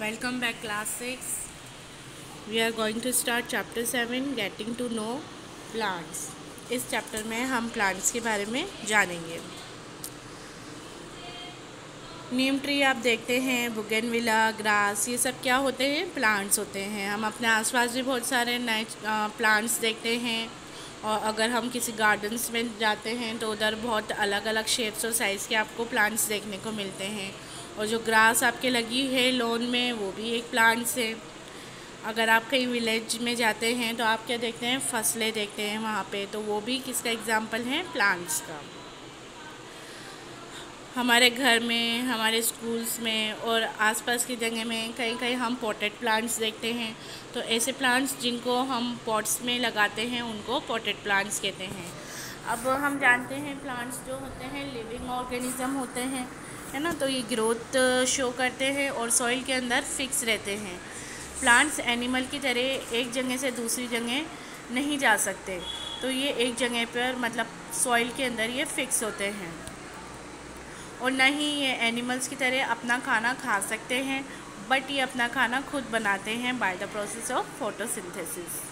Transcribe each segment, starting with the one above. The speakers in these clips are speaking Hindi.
Welcome back class 6. We are going to start chapter 7 getting to know plants. इस चैप्टर में हम प्लांट्स के बारे में जानेंगे। नीम ट्री आप देखते हैं, बुगेनविला, ग्रास, ये सब क्या होते हैं? प्लांट्स होते हैं। हम अपने आसपास भी बहुत सारे नए प्लांट्स देखते हैं और अगर हम किसी गार्डन्स में जाते हैं तो उधर बहुत अलग अलग शेप्स और साइज़ के आपको प्लांट्स देखने को मिलते हैं। और जो ग्रास आपके लगी है लॉन में, वो भी एक प्लांट्स है। अगर आप कहीं विलेज में जाते हैं तो आप क्या देखते हैं? फसलें देखते हैं वहाँ पे, तो वो भी किसका एग्जाम्पल है? प्लांट्स का। हमारे घर में, हमारे स्कूल्स में और आसपास की जगह में कहीं कहीं हम पॉटेड प्लांट्स देखते हैं। तो ऐसे प्लांट्स जिनको हम पॉट्स में लगाते हैं उनको पॉटेड प्लांट्स कहते हैं। अब हम जानते हैं प्लांट्स जो होते हैं लिविंग ऑर्गेनिज्म होते हैं, है ना। तो ये ग्रोथ शो करते हैं और सॉइल के अंदर फिक्स रहते हैं। प्लांट्स एनिमल की तरह एक जगह से दूसरी जगह नहीं जा सकते, तो ये एक जगह पर मतलब सॉइल के अंदर ये फिक्स होते हैं। और ना ही ये एनिमल्स की तरह अपना खाना खा सकते हैं, बट ये अपना खाना खुद बनाते हैं by the process of photosynthesis.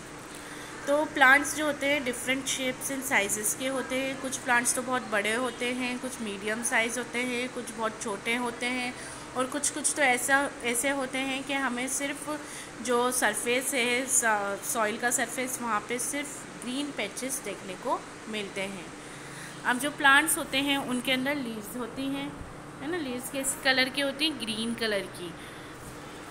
तो प्लांट्स जो होते हैं डिफरेंट शेप्स एंड साइज़ेस के होते हैं। कुछ प्लांट्स तो बहुत बड़े होते हैं, कुछ मीडियम साइज़ होते हैं, कुछ बहुत छोटे होते हैं और कुछ तो ऐसे होते हैं कि हमें सिर्फ जो सरफेस है, सॉइल का सरफेस, वहाँ पे सिर्फ ग्रीन पैचेस देखने को मिलते हैं। अब जो प्लांट्स होते हैं उनके अंदर लीव्स होती हैं, है ना। लीव्स किस कलर की होती हैं? ग्रीन कलर की।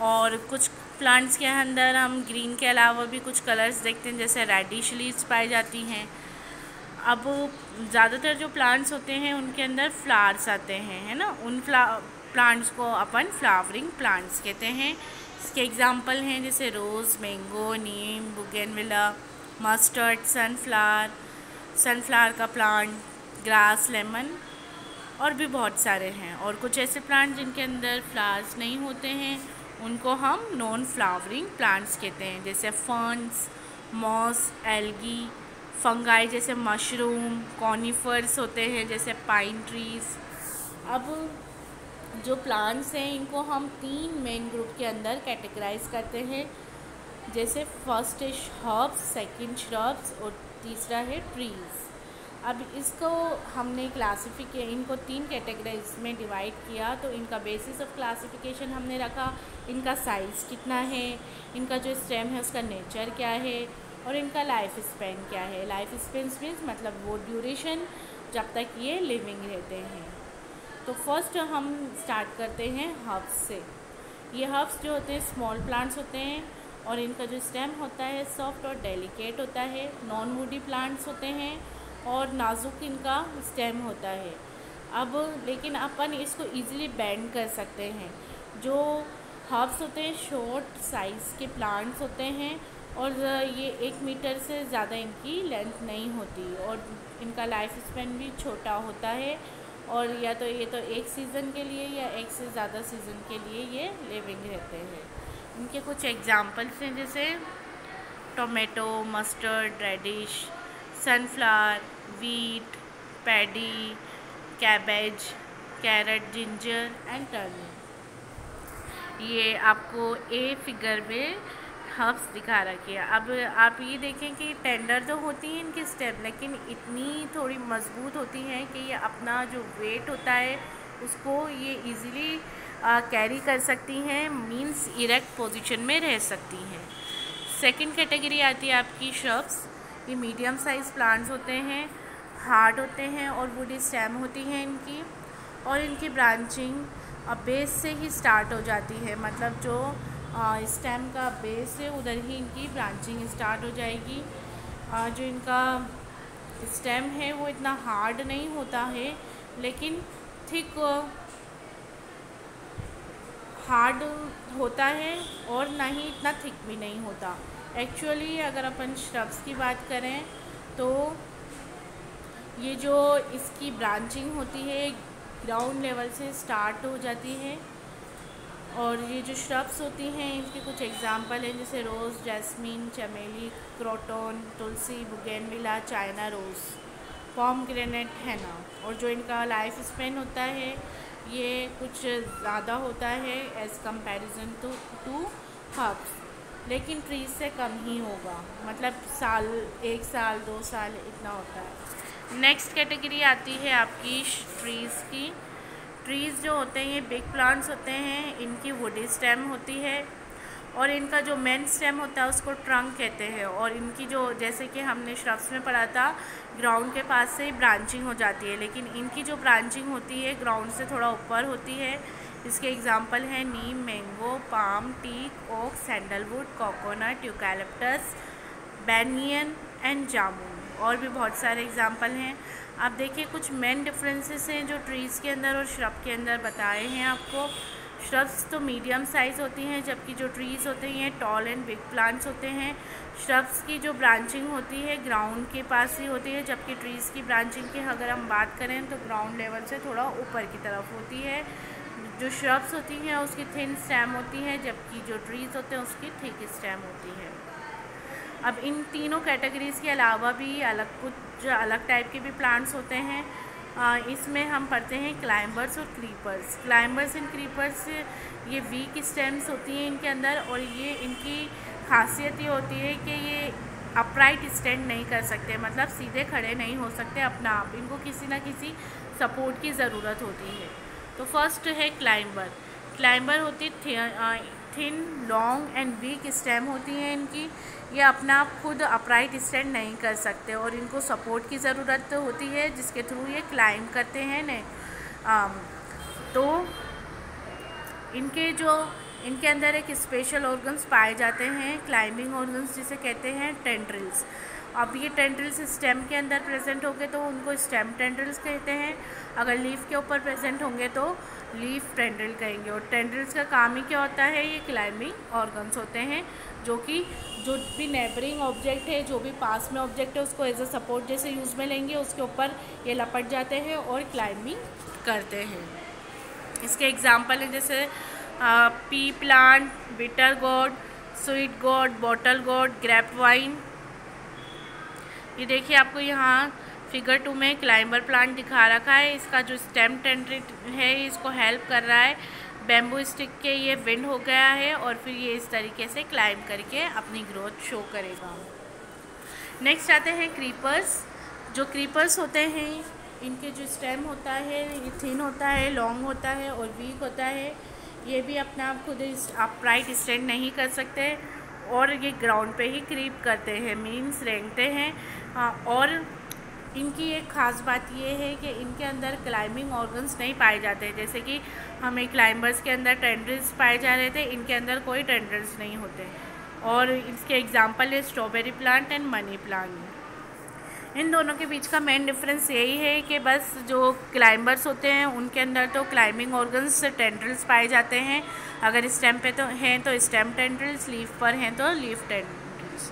और कुछ प्लांट्स के अंदर हम ग्रीन के अलावा भी कुछ कलर्स देखते हैं, जैसे रेडिश लीव्स पाई जाती हैं। अब ज़्यादातर जो प्लांट्स होते हैं उनके अंदर फ्लावर्स आते हैं, है ना। उन प्लांट्स को अपन फ्लावरिंग प्लांट्स कहते हैं। इसके एग्जांपल हैं जैसे रोज़, मैंगो, नीम, बुगेनविला, मस्टर्ड, सनफ्लावर का प्लांट, ग्रास, लेमन और भी बहुत सारे हैं। और कुछ ऐसे प्लांट जिनके अंदर फ्लावर्स नहीं होते हैं उनको हम नॉन फ्लावरिंग प्लांट्स कहते हैं, जैसे फर्न्स, मॉस, एल्गी, फंगाई जैसे मशरूम, कॉनिफर्स होते हैं जैसे पाइन ट्रीज। अब जो प्लांट्स हैं इनको हम 3 मेन ग्रुप के अंदर कैटेगराइज करते हैं, जैसे फर्स्ट है हर्ब्स, सेकंड श्रब्स और तीसरा है ट्रीज़। अब इसको हमने इनको 3 कैटेगरीज में डिवाइड किया। तो इनका बेसिस ऑफ क्लासिफिकेशन हमने रखा, इनका साइज़ कितना है, इनका जो स्टेम है उसका नेचर क्या है और इनका लाइफ स्पेन क्या है। लाइफ स्पेन मीन्स मतलब वो ड्यूरेशन जब तक ये लिविंग रहते हैं। तो फर्स्ट हम स्टार्ट करते हैं हर्ब्स से। ये हर्ब्स जो होते हैं स्मॉल प्लांट्स होते हैं और इनका जो स्टेम होता है सॉफ्ट और डेलिकेट होता है। नॉन वुडी प्लांट्स होते हैं और नाजुक इनका स्टेम होता है। अब लेकिन अपन इसको इजीली बेंड कर सकते हैं। जो हर्ब्स होते हैं शॉर्ट साइज़ के प्लांट्स होते हैं और ये 1 मीटर से ज़्यादा इनकी लेंथ नहीं होती और इनका लाइफ स्पेन भी छोटा होता है। और या तो ये तो एक सीज़न के लिए या एक से ज़्यादा सीज़न के लिए ये लिविंग रहते हैं। इनके कुछ एग्जांपल्स हैं जैसे tomato, mustard, radish, sunflower, wheat, paddy, cabbage, carrot, ginger and turnip. ये आपको ए फिगर में हर्ब्स दिखा रखी है। अब आप ये देखें कि टेंडर तो होती हैं इनकी स्टेम, लेकिन इतनी थोड़ी मजबूत होती हैं कि ये अपना जो वेट होता है उसको ये इजीली कैरी कर सकती हैं, मींस इरेक्ट पोजीशन में रह सकती हैं। सेकंड कैटेगरी आती है आपकी श्रब्स। ये मीडियम साइज़ प्लांट्स होते हैं, हार्ड होते हैं और वुडी स्टेम होती हैं इनकी। और इनकी ब्रांचिंग बेस से ही स्टार्ट हो जाती है, मतलब जो स्टेम का बेस है उधर ही इनकी ब्रांचिंग स्टार्ट हो जाएगी। जो इनका स्टेम है वो इतना हार्ड नहीं होता है, लेकिन थिक हार्ड होता है और ना ही इतना थिक भी नहीं होता। एक्चुअली अगर अपन श्रब्स की बात करें तो ये जो इसकी ब्रांचिंग होती है ग्राउंड लेवल से स्टार्ट हो जाती है। और ये जो श्रब्स होती हैं इनके कुछ एग्जांपल हैं जैसे रोज़, जैस्मीन, चमेली, क्रोटन, तुलसी, बुगेनविला, चाइना रोज़, पॉमग्रेनेट, हैना। और जो इनका लाइफ स्पेन होता है ये कुछ ज़्यादा होता है एज़ कंपैरिजन टू हर्ब्स, लेकिन ट्रीज से कम ही होगा, मतलब साल 1 साल 2 साल इतना होता है। नेक्स्ट कैटेगरी आती है आपकी ट्रीज़ की। ट्रीज़ जो होते हैं ये बिग प्लांट्स होते हैं, इनकी वुडी स्टेम होती है और इनका जो मेन स्टेम होता है उसको ट्रंक कहते हैं, और इनकी जो, जैसे कि हमने श्रब्स में पढ़ा था, ग्राउंड के पास से ब्रांचिंग हो जाती है, लेकिन इनकी जो ब्रांचिंग होती है ग्राउंड से थोड़ा ऊपर होती है। इसके एग्जांपल हैं neem, mango, palm, teak, oak, sandalwood, coconut, eucalyptus, banyan and jamun, और भी बहुत सारे एग्जांपल हैं। आप देखिए कुछ मेन डिफरेंसेस हैं जो ट्रीज़ के अंदर और श्रब के अंदर बताए हैं आपको। श्रब्स तो मीडियम साइज़ होती हैं, जबकि जो ट्रीज़ होते हैं टॉल एंड बिग प्लांट्स होते हैं। श्रब्स की जो ब्रांचिंग होती है ग्राउंड के पास ही होती है, जबकि ट्रीज़ की ब्रांचिंग की अगर हम बात करें तो ग्राउंड लेवल से थोड़ा ऊपर की तरफ होती है। जो श्रब्स होती हैं उसकी थिन स्टेम होती है, जबकि जो ट्रीज़ होते हैं उसकी थिक स्टेम होती है। अब इन तीनों कैटेगरीज़ के अलावा भी कुछ अलग टाइप के भी प्लांट्स होते हैं। इसमें हम पढ़ते हैं क्लाइंबर्स और क्रीपर्स। क्लाइंबर्स एंड क्रीपर्स ये वीक स्टेम्स होती हैं इनके अंदर, और ये इनकी खासियत ये होती है कि ये अपराइट स्टैंड नहीं कर सकते, मतलब सीधे खड़े नहीं हो सकते अपना आप, इनको किसी ना किसी सपोर्ट की ज़रूरत होती है। तो फर्स्ट है क्लाइंबर। क्लाइंबर होती thin, long and week stem होती हैं इनकी। ये अपना आप खुद अपराइट स्टैंड नहीं कर सकते और इनको सपोर्ट की ज़रूरत होती है, जिसके थ्रू ये क्लाइंब करते हैं ने। तो इनके अंदर एक स्पेशल ऑर्गन्स पाए जाते हैं, क्लाइंबिंग ऑर्गन्स जिसे कहते हैं टेंड्रिल्स। अब ये टेंड्रिल्स स्टेम के अंदर प्रेजेंट होंगे तो उनको स्टेम टेंड्रिल्स कहते हैं, अगर लीफ के ऊपर प्रेजेंट होंगे तो लीफ टेंड्रिल कहेंगे। और टेंड्रिल्स का काम ही क्या होता है, ये क्लाइंबिंग ऑर्गन्स होते हैं, जो भी नेबरिंग ऑब्जेक्ट है, जो भी पास में ऑब्जेक्ट है उसको एज अ सपोर्ट जैसे यूज़ में लेंगे, उसके ऊपर ये लपट जाते हैं और क्लाइंबिंग करते हैं। इसके एग्जाम्पल हैं जैसे पी प्लांट, बिटर गोड, स्वीट गोड, बॉटल गोड, ग्रेप वाइन। ये देखिए आपको यहाँ फिगर 2 में क्लाइंबर प्लांट दिखा रखा है। इसका जो स्टेम टेंड्रिल है इसको हेल्प कर रहा है, बैम्बू स्टिक के ये विंड हो गया है और फिर ये इस तरीके से क्लाइंब करके अपनी ग्रोथ शो करेगा। नेक्स्ट आते हैं क्रीपर्स। जो क्रीपर्स होते हैं इनके जो स्टेम होता है ये थिन होता है, लॉन्ग होता है और वीक होता है। ये भी अपना आप खुद अपराइट स्टैंड नहीं कर सकते और ये ग्राउंड पे ही क्रीप करते हैं, मीन्स रेंगते हैं। और इनकी एक ख़ास बात ये है कि इनके अंदर क्लाइंबिंग ऑर्गन्स नहीं पाए जाते, जैसे कि हमें क्लाइंबर्स के अंदर टेंड्रिल्स पाए जा रहे थे, इनके अंदर कोई टेंड्रिल्स नहीं होते। और इसके एग्जांपल है strawberry plant and money plant. इन दोनों के बीच का मेन डिफरेंस यही है कि बस जो क्लाइंबर्स होते हैं उनके अंदर तो क्लाइंबिंग ऑर्गन्स टेंड्रिल्स पाए जाते हैं, अगर स्टेम पे तो हैं तो स्टेम टेंड्रिल्स, लीफ पर हैं तो लीफ टेंड्रिल्स।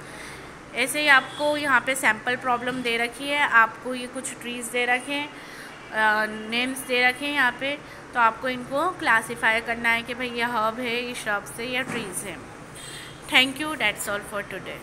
ऐसे ही आपको यहाँ पे सैम्पल प्रॉब्लम दे रखी है, आपको ये कुछ ट्रीज़ दे रखे हैं, नेम्स दे रखे हैं यहाँ पे, तो आपको इनको क्लासीफाई करना है कि भाई ये हर्ब है, ये श्रब्स है या ट्रीज़ है। Thank you, that's all for today.